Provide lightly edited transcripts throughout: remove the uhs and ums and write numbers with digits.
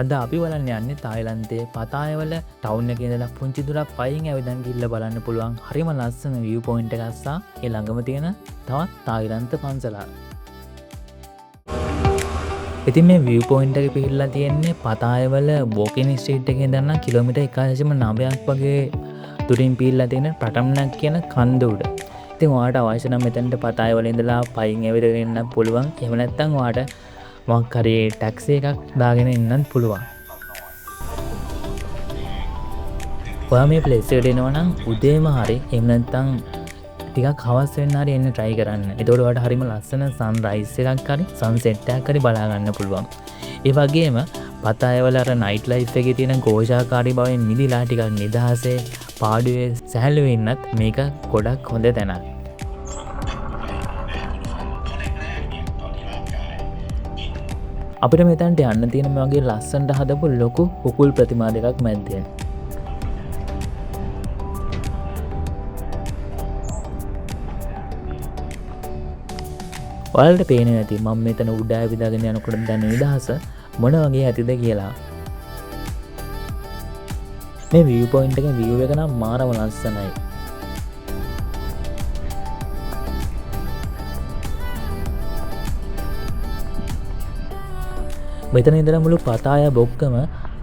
අද අපි බලන්න යන්නේ තායිලන්තයේ පතායවල ටවුන් එකේ ඉඳලා පුංචි දුරක් පයින් ඇවිදන් ගිහිල්ලා බලන්න පුළුවන් හරිම ලස්සන view point එකක් සහ ඒ ළඟම තියෙන තවත් තායිලන්ත පන්සලක්. ඉතින් මේ view point එක පිහිටලා තියෙන්නේ පතායවල walking street එකේ ඉඳන් කිලෝමීටර් 1.9ක් වගේ දුරින් පිහිටලා තියෙන ප්‍රටම්නක් කියන කන්ද උඩ. ඉතින් ඔයාලට අවශ්‍ය නම් මෙතනට පතායවල ඉඳලා පයින් ඇවිදගෙන එන්න පුළුවන්. එහෙම නැත්නම් ඔයාලට මොකක් හරි ටැක්සි එකක් දාගෙන එන්නත් පුළුවන්. ඔයා මේ ප්ලේස් එකට එනවා නම් උදේම හරි එහෙම නැත්නම් ටිකක් හවස් වෙන්න හරි එන්න try කරන්න. එතකොට ඔයාලට හරිම ලස්සන sunrise එකක් හරි sunset එකක් හරි බලා ගන්න පුළුවන්. ඒ වගේම පතායවල අර night life එකේ තියෙන ഘോഷාකාරී බවෙන් මිදිලා ටිකක් නිදහසේ පාඩුවේ සැහැල්ලු වෙන්නත් මේක ගොඩක් හොඳ තැනක්. අපිට මෙතනට යන්න තියෙන මේ වගේ ලස්සනට හදපු ලොකු කුකුල් ප්‍රතිමා දෙකක් මැද්දෙන්. ඔයාලට පේනවා ඇති මම මෙතන උඩ ඇවිදගෙන යනකොට දැනෙන නිදහස මොන වගේ ඇතිද කියලා. මේ view point එකේ view එක නම් මාරම ලස්සනයි. මෙතන ඉඳලා මුළු පතාය බොක්කම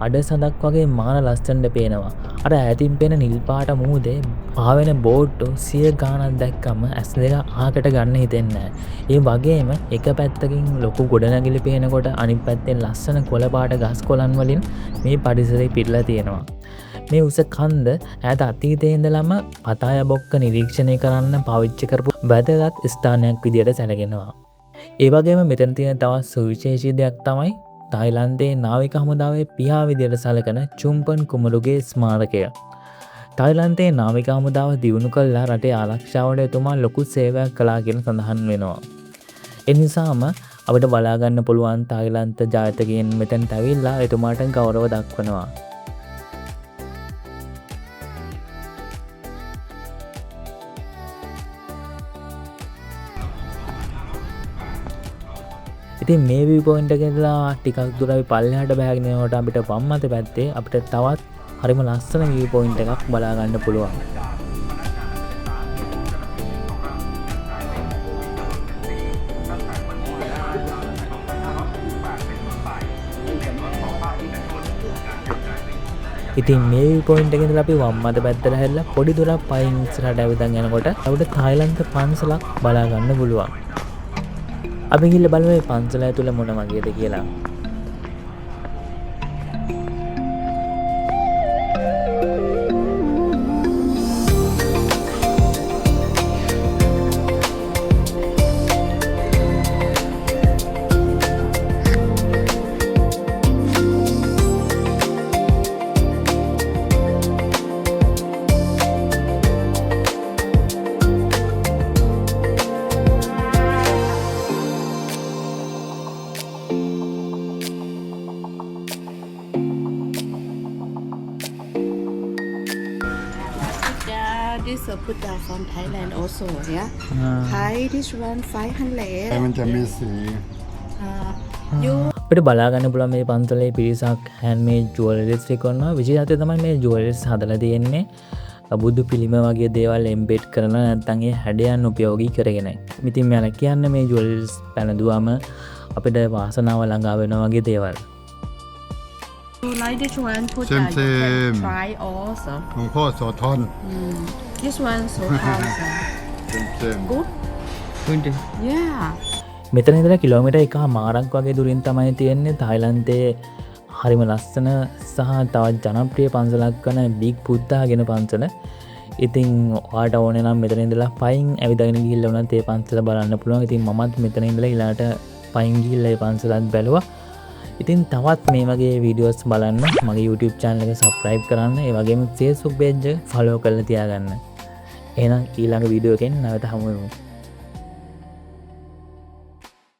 අඩ සඳක් වගේ මාන ලස්සනට පේනවා. අර ඈතින් පේන නිල් පාට මූදේ පාවෙන බෝට්ටු 100 ගාණක් දැක්කම ඇස් දෙක ආකට ගන්න හිතෙන්නේ නැහැ. ඒ වගේම එක පැත්තකින් ලොකු ගොඩනැගිලි පේනකොට අනිත් පැත්තෙන් ලස්සන කොළ පාට ගස් කොළන් වලින් මේ පරිසරය පිරලා තියෙනවා. මේ උස කන්ද ඈත අතීතයේ ඉඳලම පතාය බොක්ක නිරීක්ෂණය කරන්න පාවිච්චි කරපු වැදගත් ස්ථානයක් විදියට සැලකෙනවා. ඒ වගේම මෙතන තියෙන තවත් සුවිශේෂී දෙයක් තමයි තායිලන්තයේ නාවික හමුදාවේ පියා විදියට සැලකෙන චුම්පන් කුමරුගේ ස්මාරකය. තායිලන්තයේ නාවික හමුදාව දියුණු කළා රටේ ආරක්ෂාවට එතුමා ලොකු සේවයක් කළා කියලා සඳහන් වෙනවා. ඒ නිසාම අපිට බලා ගන්න පුළුවන් තායිලන්ත ජාතිකයන් මෙතනට ඇවිල්ලා එතුමාට ගෞරව දක්වනවා. ඉතින් මේ view point එකේ ඉඳලා ටිකක් දුර අපි පල්ලෙහාට බහගෙන යනකොට අපිට වම් අත පැත්තේ අපිට තවත් හරිම ලස්සන view point එකක් බලා ගන්න පුළුවන්. ඉතින් මේ view point එකේ ඉඳලා අපි වම් අත පැත්තට හැරිලා පොඩි දුරක් පයින් ඉස්සරහට ඇවිදන් යනකොට අපිට තායිලන්ත පන්සලක් බලා ගන්න පුළුවන්. අපි ගිහිල්ලා බලමු මේ පන්සල ඇතුළේ මොන වගේද කියලා. This Buddha from Thailand also, yeah. Thai this one 500. มันจะมีสี You අපිට බලා ගන්න පුළුවන් මේ පන්සලේ පිරිසක් handmade jewelries විකුණනවා. විශේෂත්වය තමයි මේ jewelries හදලා තියෙන්නේ බුදු පිළිම වගේ දේවල් embed කරලා නැත්නම් ඒ හැඩයන් උපයෝගී කරගෙන. ඉතින් මම කියන්නේ මේ jewelries පැනදුවම අපිට වාසනාව ළඟා වෙනවා වගේ දේවල්. you like this one? Put Same, that. You can same. try also. หลวงพ่อโสธร This one so also. เต็ม Good. Yeah. මෙතන ඉඳලා කිලෝමීටර් 1.5ක් වගේ දුරින් තමයි තියෙන්නේ තායිලන්තයේ හරිම ලස්සන සහ තවත් ජනප්‍රිය පන්සලක් වන බිග් බුද්දා කියන පන්සල. ඉතින් ඔයාට ඕනේ නම් මෙතන ඉඳලා පයින් ඇවිදගෙන ගිහිල්ලා උනත් ඒ පන්සල බලන්න පුළුවන්. ඉතින් මමත් මෙතන ඉඳලා ඊළාට පයින් ගිහිල්ලා ඒ පන්සලත් බැලුවා. ඉතින් තවත් මේ වගේ වීඩියෝස් බලන්න මගේ YouTube channel එක subscribe කරන්න. ඒ වගේම Facebook page එක follow කරලා තියාගන්න. එහෙනම් ඊළඟ වීඩියෝ එකෙන් නැවත හමු වෙමු.